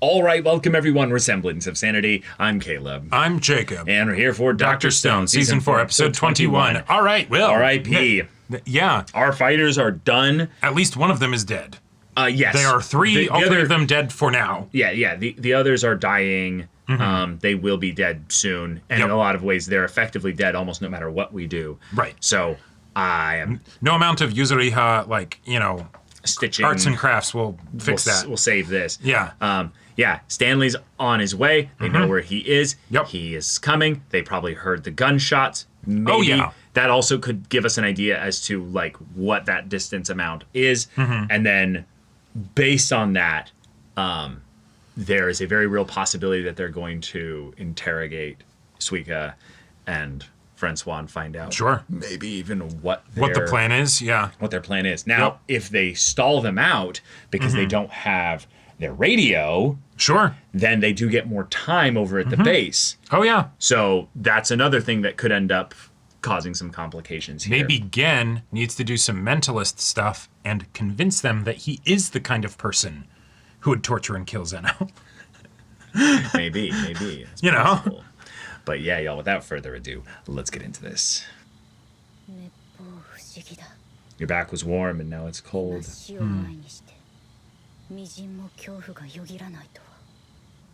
All right, welcome everyone. We're Semblance of Sanity. I'm Caleb. I'm Jacob. And we're here for Dr. Stone, Season 4, Episode 21. All right, Will. R.I.P. Yeah. Our fighters are done. At least one of them is dead. Yes. There are three, all three of them dead for now. Yeah. The others are dying. They will be dead soon. And in a lot of ways, they're effectively dead almost no matter what we do. Right. So, I am... No amount of Yuzuriha, stitching... arts and crafts will fix that. We'll save this. Yeah. Yeah, Stanley's on his way. They know where he is. Yep. He is coming. They probably heard the gunshots. Maybe oh, yeah. That also could give us an idea as to, what that distance amount is. And then, based on that, there is a very real possibility that they're going to interrogate Suika and Francois and find out. Sure. Maybe even what the plan is, yeah. What their plan is. Now, if they stall them out because they don't have their radio... Sure. Then they do get more time over at the base. Oh, yeah. So that's another thing that could end up causing some complications here. Maybe Gen needs to do some mentalist stuff and convince them that he is the kind of person who would torture and kill Zeno. Maybe. It's you possible. know. But yeah, y'all, without further ado, let's get into this. Your back was warm and now it's cold.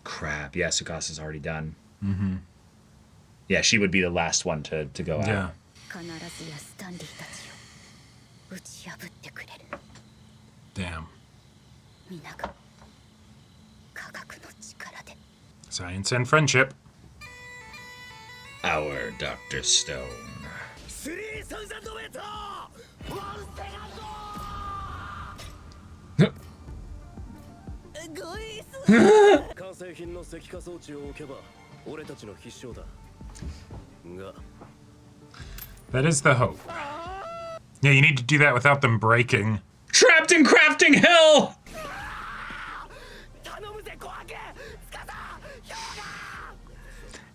Crap. Yeah, Tsukasa's already done. Yeah, she would be the last one to go out. Yeah. Damn. Science and friendship. Our Dr. Stone. That is the hope. Yeah, you need to do that without them breaking. Trapped in crafting hell!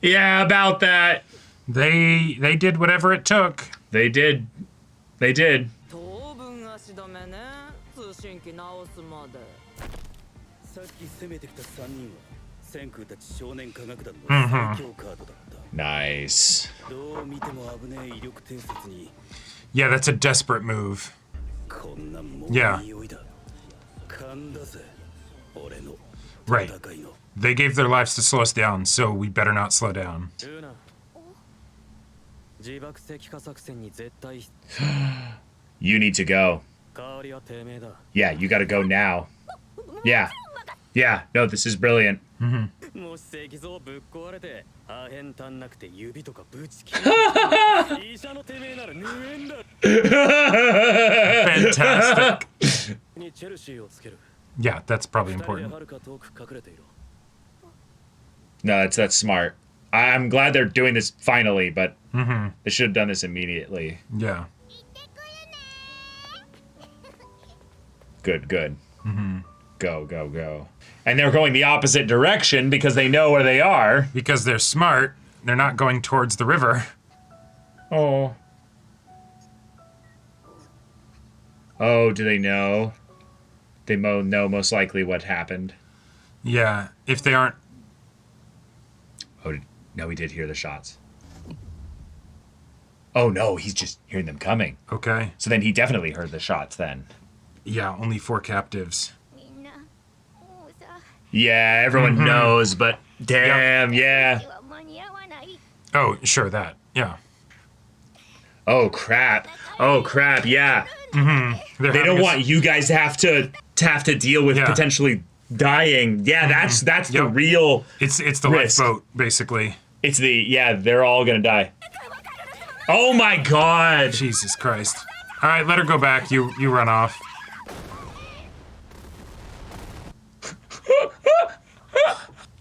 Yeah, about that. They did whatever it took. They did. Nice. Yeah, that's a desperate move. Yeah. Right. They gave their lives to slow us down, so we better not slow down. You need to go. Yeah, you gotta go now. Yeah. No, this is brilliant. Fantastic. Yeah, that's probably important. No, that's smart. I'm glad they're doing this finally, but they should have done this immediately. Yeah. Good. Go. And they're going the opposite direction because they know where they are. Because they're smart. They're not going towards the river. Oh, do they know? They know most likely what happened. Yeah, if they aren't... Oh, no, he did hear the shots. Oh, no, he's just hearing them coming. Okay. So then he definitely heard the shots then. Yeah, only 4 captives. Yeah, everyone knows, but damn, yeah. Oh, sure, that. Yeah. Oh, crap, yeah. They don't want you guys to have to deal with potentially dying. Yeah, that's the real It's the risk. lifeboat, basically. It's they're all gonna die. Oh my god! Jesus Christ. All right, let her go back. You run off.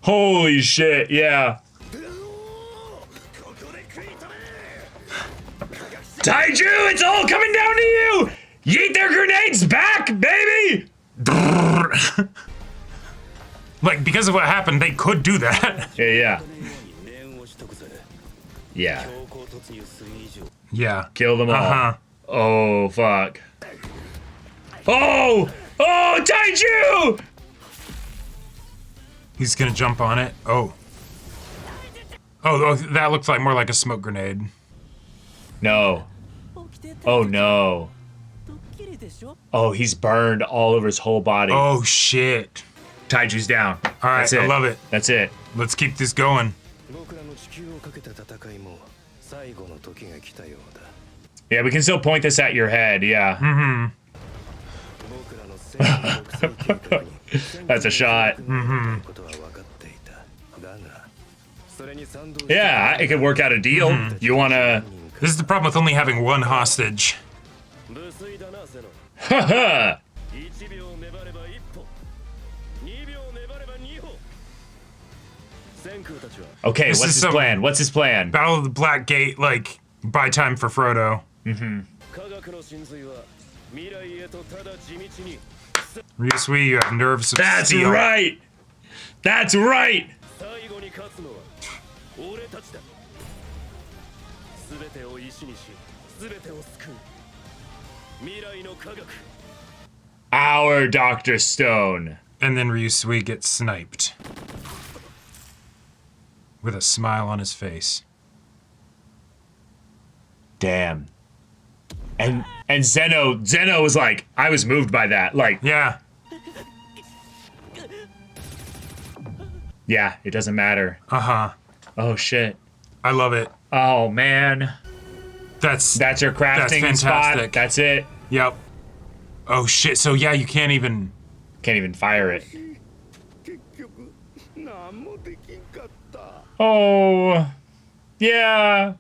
Holy shit, yeah. Taiju, it's all coming down to you! Yeet their grenades back, baby! Because of what happened, they could do that. Yeah. Yeah. Kill them all. Oh, fuck. Oh, Taiju! He's gonna jump on it. Oh. Oh, that looked like more like a smoke grenade. No. Oh no. Oh, he's burned all over his whole body. Oh shit. Taiju's down. All right, I love it. That's it. Let's keep this going. Yeah, we can still point this at your head, yeah. Mm-hmm. That's a shot. Mm-hmm. Yeah, it could work out a deal. You wanna... This is the problem with only having one hostage. Haha! Okay, This what's is his some plan? What's his plan? Battle of the Black Gate, like, buy time for Frodo. Mm-hmm. Ryusui, you have nerves of That's steel. right! That's right! Our Dr. Stone. And then Ryusui gets sniped. With a smile on his face. Damn. And Zeno was like, I was moved by that. Like, Yeah. yeah, it doesn't matter. Uh-huh. Oh shit. I love it. Oh man. That's That's your crafting That's spot. fantastic. That's it. Yep. Oh shit, so yeah, you can't even... Can't even fire it. Oh. Yeah.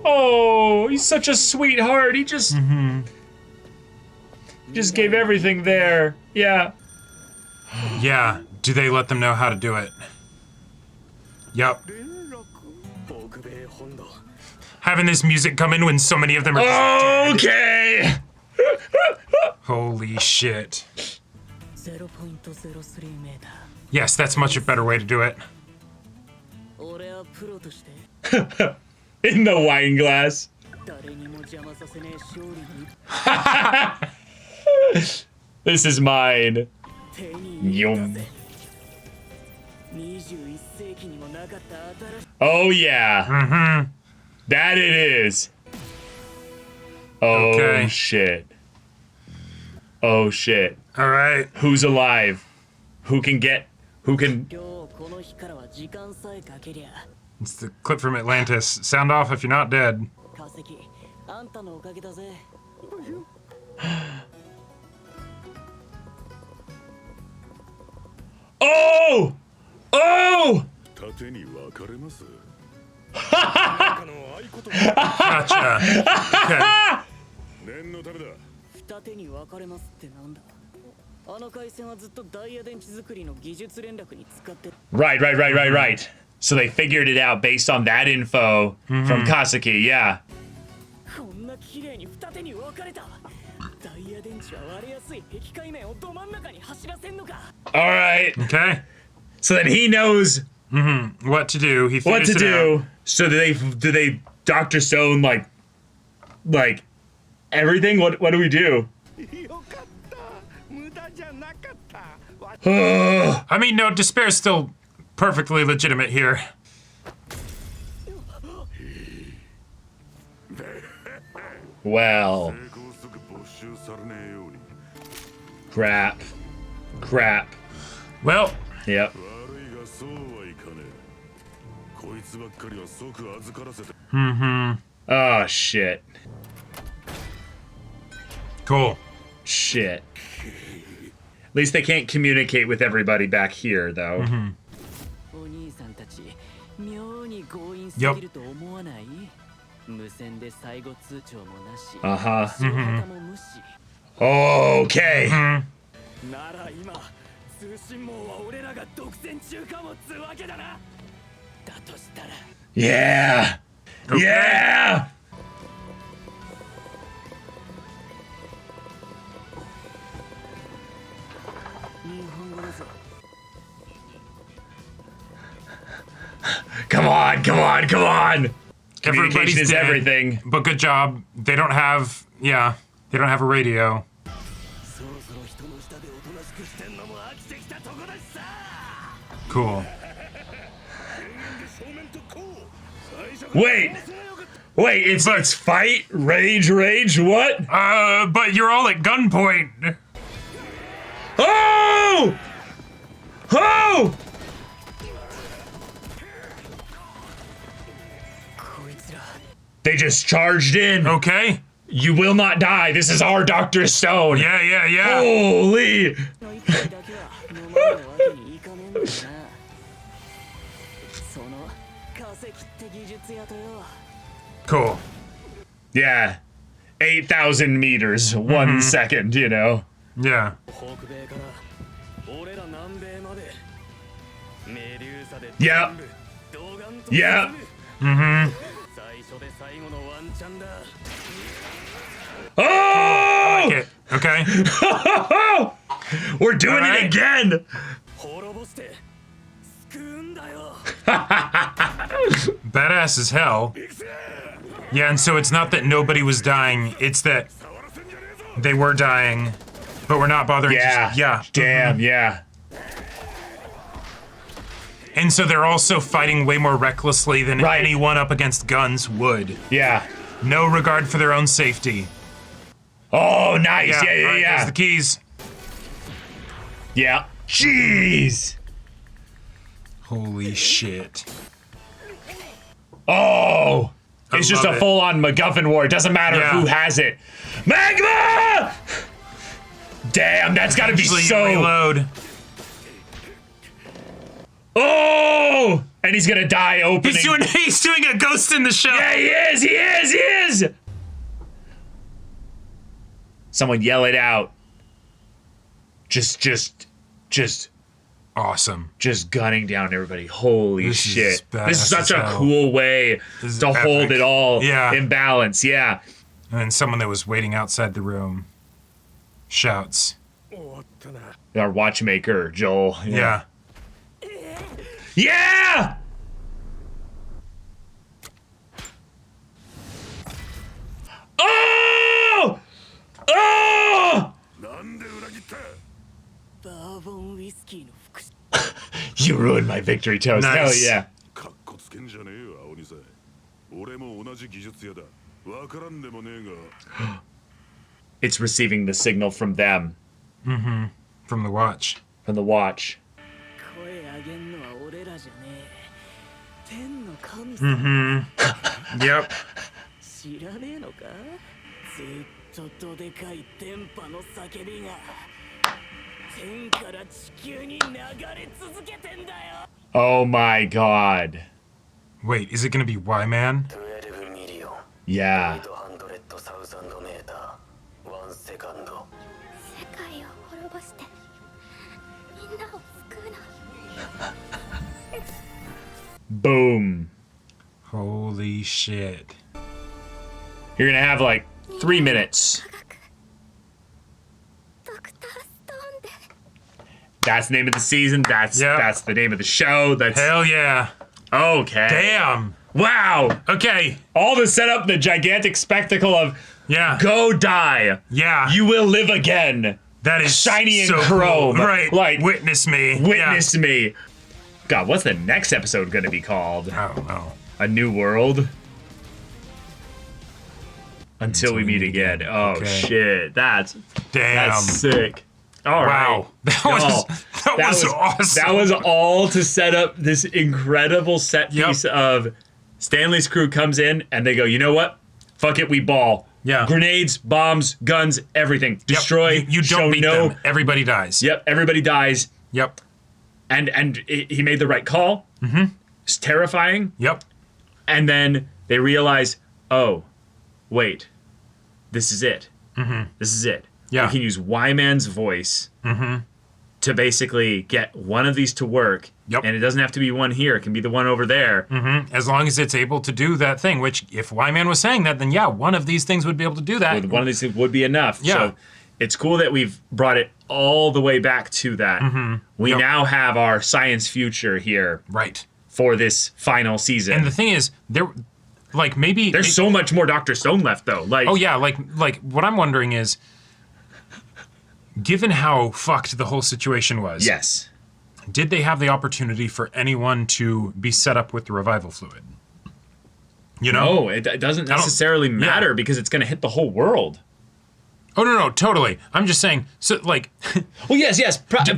Oh, he's such a sweetheart. He just just gave everything there. Yeah. Yeah. Do they let them know how to do it? Yep. Having this music come in when so many of them are just dead. Okay. Holy shit. Yes, that's much a better way to do it. In the wine glass. This is mine. Yum. Oh yeah. Mm-hmm. That it is. Oh Okay. shit. Oh shit. All right. Who's alive? Who can... It's the clip from Atlantis. Sound off if you're not dead. Oh! Oh! Gotcha. Okay. Right. So they figured it out based on that info from Kaseki, yeah. Alright. Okay. So then he knows What to do. He what figures to it do. out. So do they Dr. Stone like everything? What do we do? I mean, no, despair's still perfectly legitimate here. Well. Crap. Well, Yep. Oh shit. cool. Shit. At least they can't communicate with everybody back here, though. Yep. Uh-huh. Okay. Yeah. Okay. Yeah. Come on. Communication Everybody's is dead, everything. But good job. They don't have, they don't have a radio. Cool. Wait, it's fight, rage, what? But you're all at gunpoint. Oh! Oh! They just charged in. Okay. You will not die. This is our Dr. Stone. Yeah. Holy. Cool. Yeah. 8,000 meters, 1 second, you know? Yeah. Yep. Yep. Oh! Like it. Okay. We're doing All right. it again. Badass as hell. Yeah, and so it's not that nobody was dying, it's that they were dying, but we're not bothering Yeah. to... Yeah. Damn, yeah. And so they're also fighting way more recklessly than Right. anyone up against guns would. Yeah. No regard for their own safety. Oh, nice. Yeah, all right, yeah. There's the keys. Yeah. Jeez. Holy shit. Oh. It's just love a it. full-on MacGuffin war. It doesn't matter Yeah. who has it. Magma! Damn, that's gotta be Usually so... reload. Oh! And he's gonna die opening. He's doing a Ghost in the Shell. Yeah, he is! Someone yell it out. Just Awesome. gunning down everybody. Holy This is shit. badass This is such as a hell. cool way This is to hold epic. it all Yeah. in balance. Yeah. And then someone that was waiting outside the room shouts. Our watchmaker, Joel. Yeah. Yeah! Oh! Oh! You ruined my victory toast. Nice. Hell yeah. かっこつけんじゃねえよ青二歳俺も同じ技術屋だわからんでもねえが It's receiving the signal from them, From the watch. from the watch. Yep. 知らねえのかずっとどでかい電波の叫びが天から地球に流れ続けてんだよ Oh my god. Wait, is it gonna be Y-Man? 12ミリオン Yeah. 800,000メーター1セカンド世界を滅ぼしてみんなを救うの Boom. Holy shit. You're gonna have like 3 minutes. ドクターストーンで That's the name of the season. That's Yep. that's the name of the show. That's Hell yeah. okay. Damn. Wow. Okay. All to set up the gigantic spectacle of Yeah. go die. Yeah. You will live again. That is shiny and so chrome. Cool. Right. Like, witness me. Witness me. God, what's the next episode gonna be called? Yeah. I don't know. A New World? Until we meet again. Oh Okay. shit. That's Damn. sick. All right. Wow. That was awesome. That was all to set up this incredible set Yep. piece of Stanley's crew comes in and they go, you know what? Fuck it, we ball. Yeah. Grenades, bombs, guns, everything. Yep. Destroy. You show don't beat no. them. Everybody dies. Yep, everybody dies. Yep. And he made the right call. Mm-hmm. It's terrifying. Yep. And then they realize, oh, wait, this is it. Mm-hmm. This is it. Yeah. We can use Y-Man's voice to basically get one of these to work. Yep. And it doesn't have to be one here. It can be the one over there. As long as it's able to do that thing, which if Y-Man was saying that, then yeah, one of these things would be able to do that. One of these would be enough. Yeah. So it's cool that we've brought it all the way back to that. We Yep. now have our science future here Right. for this final season. And the thing is, There's so much more Dr. Stone left, though. Like, Oh yeah, like what I'm wondering is given how fucked the whole situation was, Yes. did they have the opportunity for anyone to be set up with the revival fluid? You know? No, it doesn't necessarily matter because it's going to hit the whole world. Oh no, totally. I'm just saying. So like, Well, yes, probably.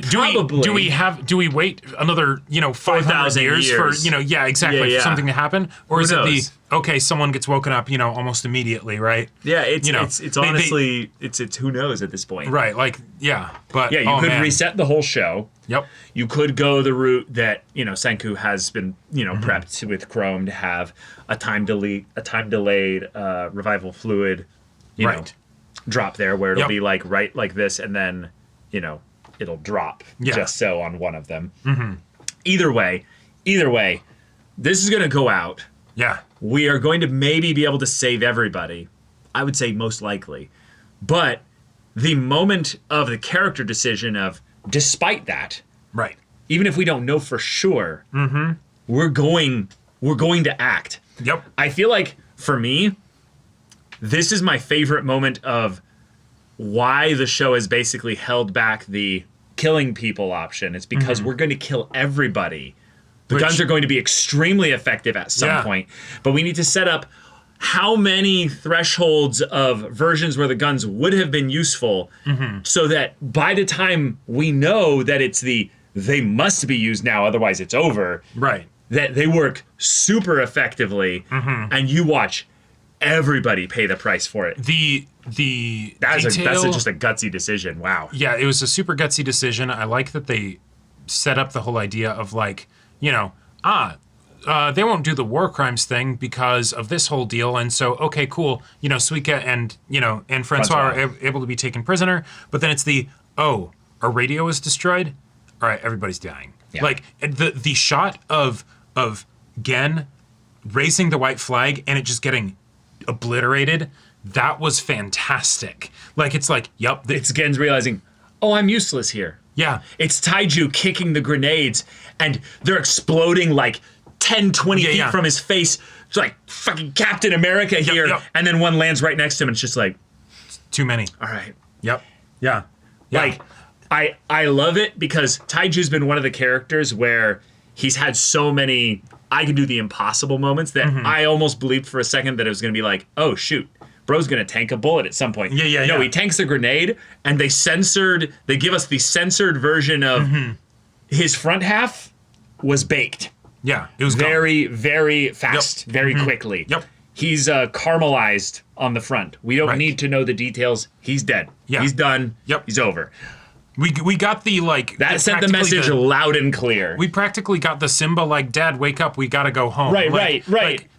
Do we wait another 5,000 years for exactly for something to happen, or is it the someone gets woken up almost immediately, right? Yeah, it's honestly it's who knows at this point. Right, like but yeah, you could reset the whole show. Yep. You could go the route that Senku has been prepped with Chrome to have a time delayed revival fluid, right. drop there where it'll be like right like this, and then it'll drop just so on one of them. Either way, this is gonna go out. Yeah. We are going to maybe be able to save everybody. I would say most likely. But the moment of the character decision of, despite that, right, even if we don't know for sure, we're going to act. Yep. I feel like for me, this is my favorite moment of why the show has basically held back the killing people option. It's because we're going to kill everybody. The guns are going to be extremely effective at some point, but we need to set up how many thresholds of versions where the guns would have been useful so that by the time we know that it's they must be used now, otherwise it's over. Right. That they work super effectively and you watch everybody pay the price for it. That's just a gutsy decision. Wow. Yeah, it was a super gutsy decision. I like that they set up the whole idea of like, they won't do the war crimes thing because of this whole deal. And so, okay, cool. Suika and Francois are able to be taken prisoner. But then it's our radio is destroyed. All right, everybody's dying. Yeah. Like the shot of Gen raising the white flag and it just getting obliterated. That was fantastic. Like, it's like, yep. It's Gen's realizing, I'm useless here. Yeah. It's Taiju kicking the grenades, and they're exploding like 10, 20 feet from his face. It's like fucking Captain America here. Yep. And then one lands right next to him, and it's just like... Too many. All right. Yep. Yeah. Like, I love it because Taiju's been one of the characters where he's had so many I can do the impossible moments that I almost believed for a second that it was going to be like, oh, shoot. Bro's going to tank a bullet at some point. No, he tanks a grenade, and they give us the censored version of his front half was baked. Yeah, it was very, very fast, very quickly. Yep. He's caramelized on the front. We don't need to know the details. He's dead. Yeah. He's done. Yep. He's over. We got the like that sent the message loud and clear. We practically got the Simba like, Dad, wake up, we gotta go home. Right.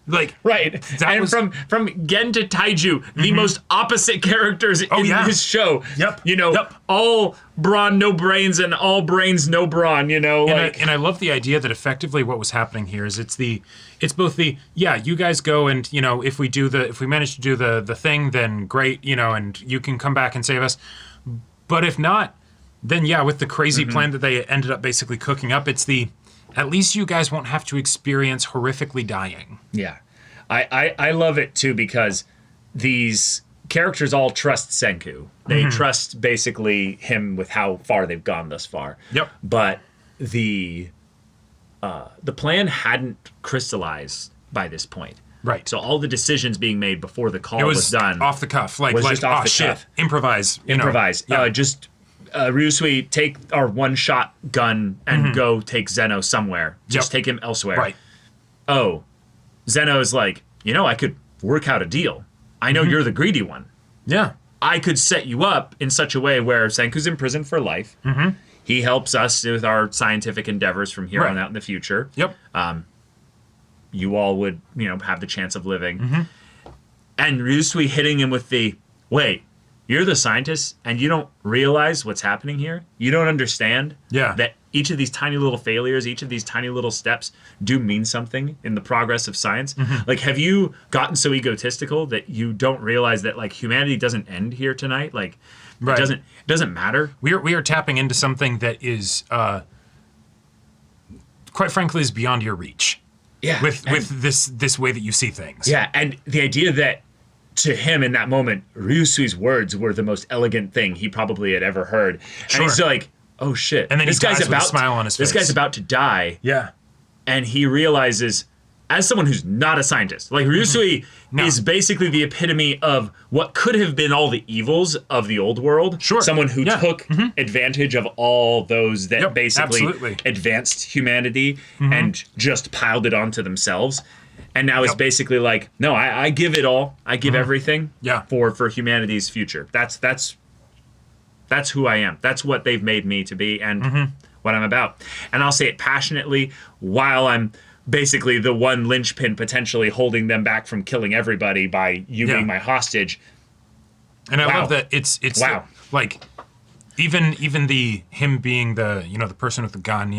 That and was... from Gen to Taiju, the most opposite characters in this show. Yep. All brawn, no brains, and all brains, no brawn. And I love the idea that effectively what was happening here is it's both you guys go and if we manage to do the thing, then great, and you can come back and save us. But if not, then with the crazy plan that they ended up basically cooking up, it's at least you guys won't have to experience horrifically dying. Yeah. I love it too because these characters all trust Senku. They trust basically him with how far they've gone thus far. Yep. But the plan hadn't crystallized by this point. Right. So all the decisions being made before the call was done. Off the cuff. Just off the cuff. Improvise. Improvise. Just Ryusui, take our one-shot gun and go take Zeno somewhere. Just take him elsewhere. Right. Oh, Zeno's like, I could work out a deal. I know you're the greedy one. Yeah. I could set you up in such a way where Senku's in prison for life. He helps us with our scientific endeavors from here on out in the future. Yep. You all would, have the chance of living. And Ryusui hitting him with wait, you're the scientist and you don't realize what's happening here? You don't understand that each of these tiny little failures, each of these tiny little steps do mean something in the progress of science? Like, have you gotten so egotistical that you don't realize that, like, humanity doesn't end here tonight? Like, it doesn't matter? We are tapping into something that is, quite frankly, is beyond your reach. Yeah. With this way that you see things. Yeah, and the idea that to him in that moment, Ryusui's words were the most elegant thing he probably had ever heard. And he's like, oh shit. And then this he dies guy's with a about smile on his This face. guy's about to die. Yeah. And he realizes, as someone who's not a scientist, like Ryusui is basically the epitome of what could have been all the evils of the old world. Sure. Someone who took advantage of all those that basically absolutely. advanced humanity and just piled it onto themselves. And now it's basically like, no, I give it all. I give everything for humanity's future. That's who I am. That's what they've made me to be and what I'm about. And I'll say it passionately while I'm basically the one linchpin potentially holding them back from killing everybody by you being my hostage. And I love that it's like even him being the the person with the gun,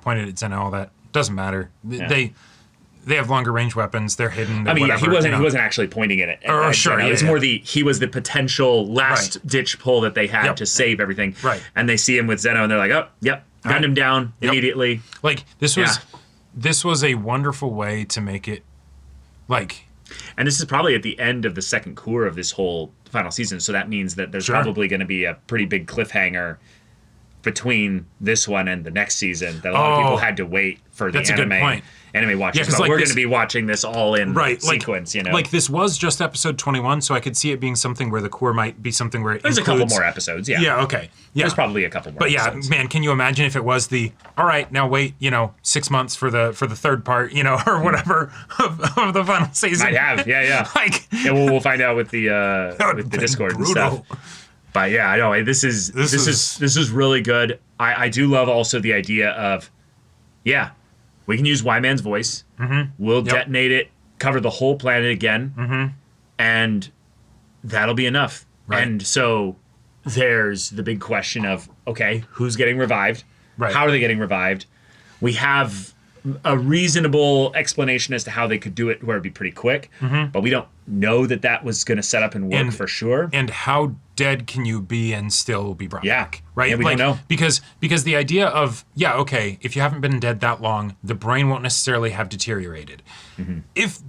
pointed at Zeno, all that doesn't matter. They have longer range weapons. They're hidden. I mean, whatever, he wasn't actually pointing at sure, it's more he was the potential last ditch pull that they had to save everything. Right. And they see him with Zeno and they're like, oh, yep, gunned him down immediately. Like this was a wonderful way to make it like. And this is probably at the end of the second cour of this whole final season, so that means that there's probably going to be a pretty big cliffhanger between this one and the next season that a lot of people had to wait for the anime watchers. But we're going to be watching this all in sequence, Like this was just episode 21, so I could see it being something where the core might be something where it There's includes... a couple more episodes, Yeah, okay. Yeah. There's probably a couple more But episodes. man, can you imagine if it was all right, now wait, 6 months for the third part, or whatever of the final season. Might have, yeah. We'll find out with the Discord and stuff. But yeah, I know this is really good. I do love also the idea of, we can use Y-Man's voice. We'll detonate it, cover the whole planet again, and that'll be enough. Right. And so there's the big question of, okay, who's getting revived? Right. How are they getting revived? We have a reasonable explanation as to how they could do it where it'd be pretty quick, but we don't know that was going to set up and work for sure. And how dead can you be and still be brought back? Right? Yeah, we don't know. Because the idea of, if you haven't been dead that long, the brain won't necessarily have deteriorated. If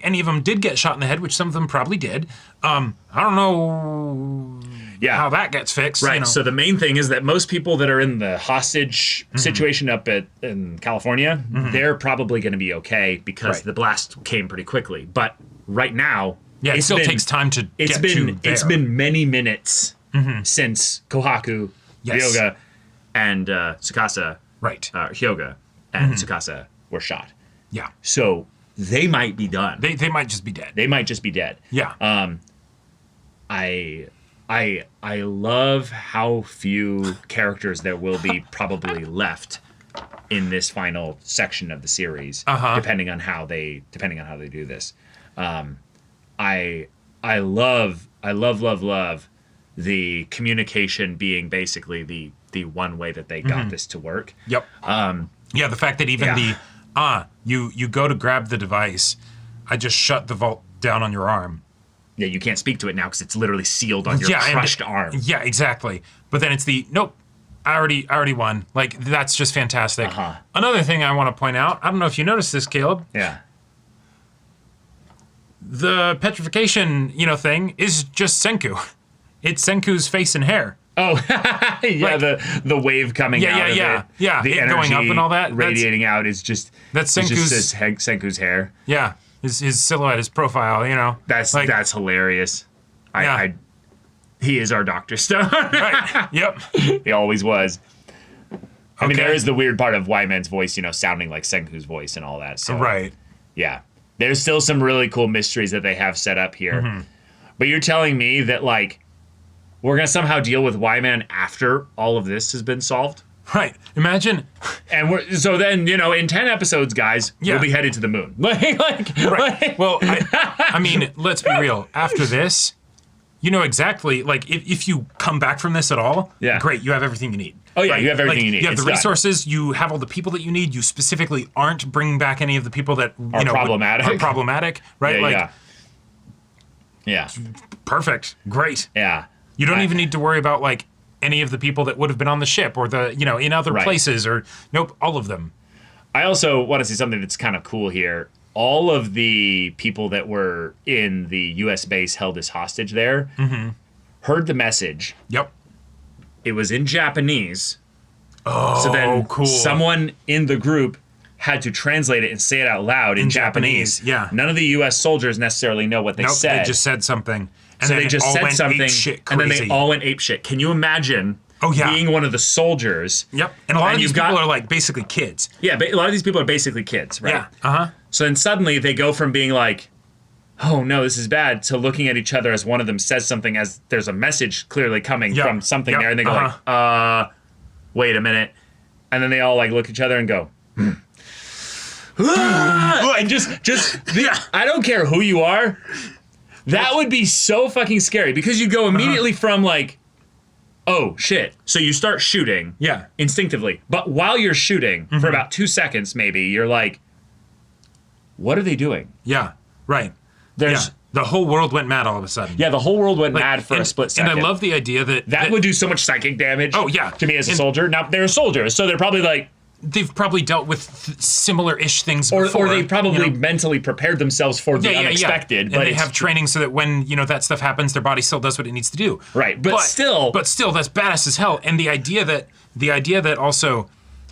any of them did get shot in the head, which some of them probably did, I don't know how that gets fixed. Right. So the main thing is that most people that are in the hostage situation up in California, they're probably going to be okay because the blast came pretty quickly. But right now, it still takes time to get to there. It's been many minutes since Kohaku, Ryoga, and Tsukasa, Hyoga and Tsukasa were shot. Yeah. So they might be done. They might just be dead. They might just be dead. Yeah. I love how few characters there will be probably left in this final section of the series, depending on how they do this. I love the communication being basically the one way that they got this to work. Yep. The fact that even you go to grab the device, I just shut the vault down on your arm. Yeah, you can't speak to it now because it's literally sealed on your crushed arm. Yeah, exactly. But then it's nope, I already won. Like, that's just fantastic. Another thing I want to point out, I don't know if you noticed this, Caleb. Yeah. The petrification, thing is just Senku. It's Senku's face and hair. Oh, the wave coming out of it. Yeah, the it energy going up and all that. Radiating out is just... That's Senku's hair. Yeah, his silhouette, his profile, That's hilarious. He is our Dr. Stone. Right, yep. He always was. I mean, there is the weird part of Y-Man's voice, sounding like Senku's voice and all that. So, right. Yeah. There's still some really cool mysteries that they have set up here. But you're telling me that, we're going to somehow deal with Y-Man after all of this has been solved? Right. Imagine. And so then, in 10 episodes, guys, we'll be headed to the moon. Right. Well, I mean, let's be real. After this, you know exactly, if you come back from this at all, great, you have everything you need. Oh, yeah, you have everything you need. You have the resources, you have all the people that you need, you specifically aren't bringing back any of the people that, are problematic, right? Yeah. Perfect. Great. Yeah. You don't even need to worry about, any of the people that would have been on the ship or the, in other places or, nope, all of them. I also want to see something that's kind of cool here. all of the people that were in the U.S. base held as hostage there heard the message. Yep. It was in Japanese. Oh, So then cool. someone in the group had to translate it and say it out loud in Japanese. Yeah. None of the U.S. soldiers necessarily know what they Nope, said. they just said something. And so then they it just all said went something, apeshit and then they crazy. all went apeshit. Can you imagine being one of the soldiers? Yep. And a lot of these you've people got- are like basically kids. Yeah, a lot of these people are basically kids, right? Yeah. Uh-huh. So then suddenly they go from being like, oh no, this is bad, to looking at each other as one of them says something as there's a message clearly coming Yep. from something Yep. there, and they go like, wait a minute. And then they all like look at each other and go, and I don't care who you are. That would be so fucking scary because you go immediately from like, oh shit. So you start shooting instinctively. But while you're shooting for about 2 seconds, maybe you're like, what are they doing? Yeah. Right. There's The whole world went mad all of a sudden. the whole world went Like, mad for a split second. And I love the idea that that would do so much psychic damage. Oh, yeah. To me as a And- soldier. Now they're soldiers, so they're probably like, they've probably dealt with similar-ish things or before. they probably you know? mentally prepared themselves for the unexpected. And But they it's- have training so that when, that stuff happens, their body still does what it needs to do. Right, but still, that's badass as hell. And the idea that also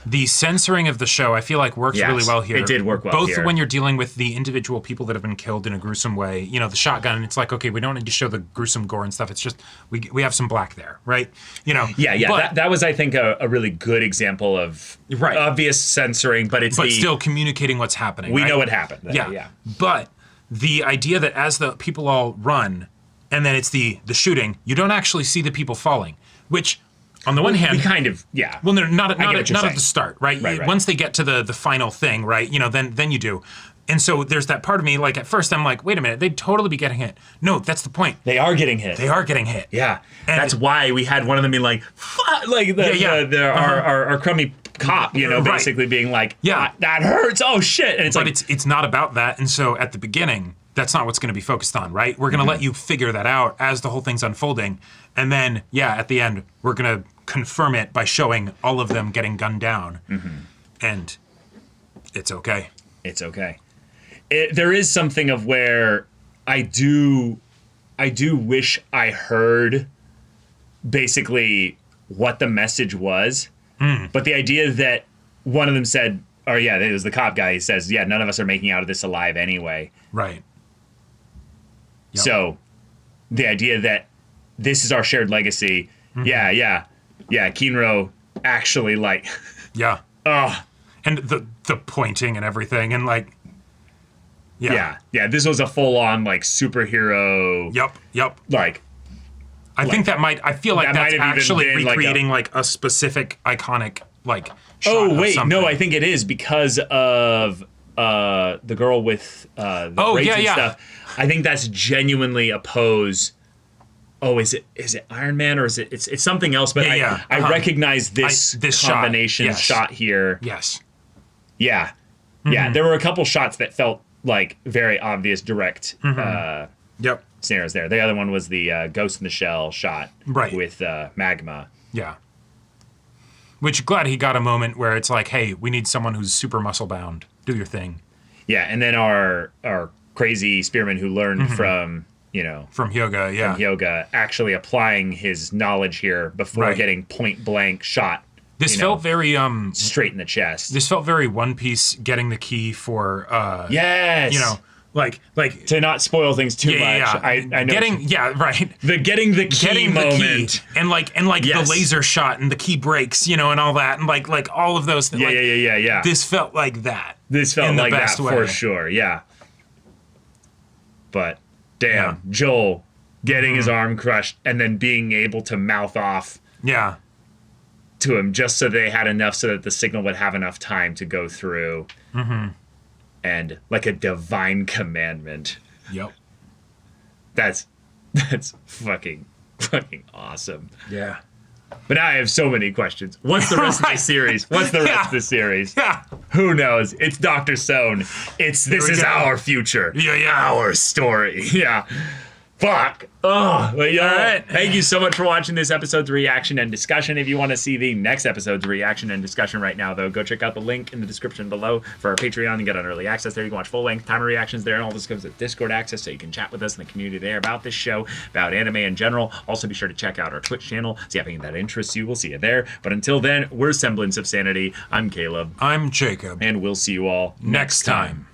the censoring of the show, I feel like works Yes, really well here. it did work well Both here. when you're dealing with the individual people that have been killed in a gruesome way, the shotgun, it's like, okay, we don't need to show the gruesome gore and stuff. It's just, we have some black there, right? Yeah. That was, I think, a really good example of obvious censoring, but still communicating what's happening. We right? know what happened. Yeah. But the idea that as the people all run, and then it's the shooting, you don't actually see the people falling, which on the one hand, we kind of, well, they're not at saying. the start, right? Right. Once they get to the final thing, right? Then you do. And so there's that part of me, like at first I'm like, wait a minute, they'd totally be getting hit. No, that's the point. They are getting hit. They are getting hit. Yeah. And that's why we had one of them being like, fuck, like our crummy cop, basically being like, that hurts. Oh shit. And it's but like, it's not about that. And so at the beginning, that's not what's going to be focused on, right? We're going to let you figure that out as the whole thing's unfolding. And then, at the end, we're going to confirm it by showing all of them getting gunned down. And it's okay. It's okay. There is something of where I do wish I heard basically what the message was. But the idea that one of them said, it was the cop guy. He says, none of us are making out of this alive anyway. Right. Yep. So the idea that this is our shared legacy. Kinro actually like. Yeah. Oh. And the pointing and everything and like. Yeah. This was a full on like superhero. Yep. Like. I think that might. I feel like that that's might have actually even been recreating like a specific iconic like. Shot Oh wait, of something. no, I think it is because of the girl with the braids and stuff. I think that's genuinely a pose. Oh, is it Iron Man or is it? It's something else. But I recognize this combination shot here. Yes. Yeah. There were a couple shots that felt like very obvious direct scenarios there. The other one was the Ghost in the Shell shot with magma. Yeah. Which glad he got a moment where it's like, hey, we need someone who's super muscle bound. Do your thing. Yeah, and then our crazy spearman who learned from Hyoga, actually applying his knowledge here before getting point blank shot. This felt very straight in the chest. This felt very One Piece getting the key for yes. Like to not spoil things too much. Yeah. I know getting getting the key moment. Key. And the laser shot and the key breaks, and all that and like all of those things. Yeah. This felt like that. This felt like that way. for sure. Yeah. But damn, Joel getting his arm crushed and then being able to mouth off to him just so they had enough so that the signal would have enough time to go through. And like a divine commandment. Yep. That's fucking awesome. Yeah. But now I have so many questions. What's the rest of the series? What's the rest of the series? Yeah. Who knows? It's Dr. Stone. This is our future. Yeah. Our story. Yeah. Fuck. Oh, but yeah. All right. Thank you so much for watching this episode's reaction and discussion. If you want to see the next episode's reaction and discussion right now, though, go check out the link in the description below for our Patreon and get on early access there. You can watch full-length timer reactions there, and all this comes with Discord access, so you can chat with us in the community there about this show, about anime in general. Also, be sure to check out our Twitch channel. See anything that interests you. We'll see you there. But until then, we're Semblance of Sanity. I'm Caleb. I'm Jacob. And we'll see you all Next time.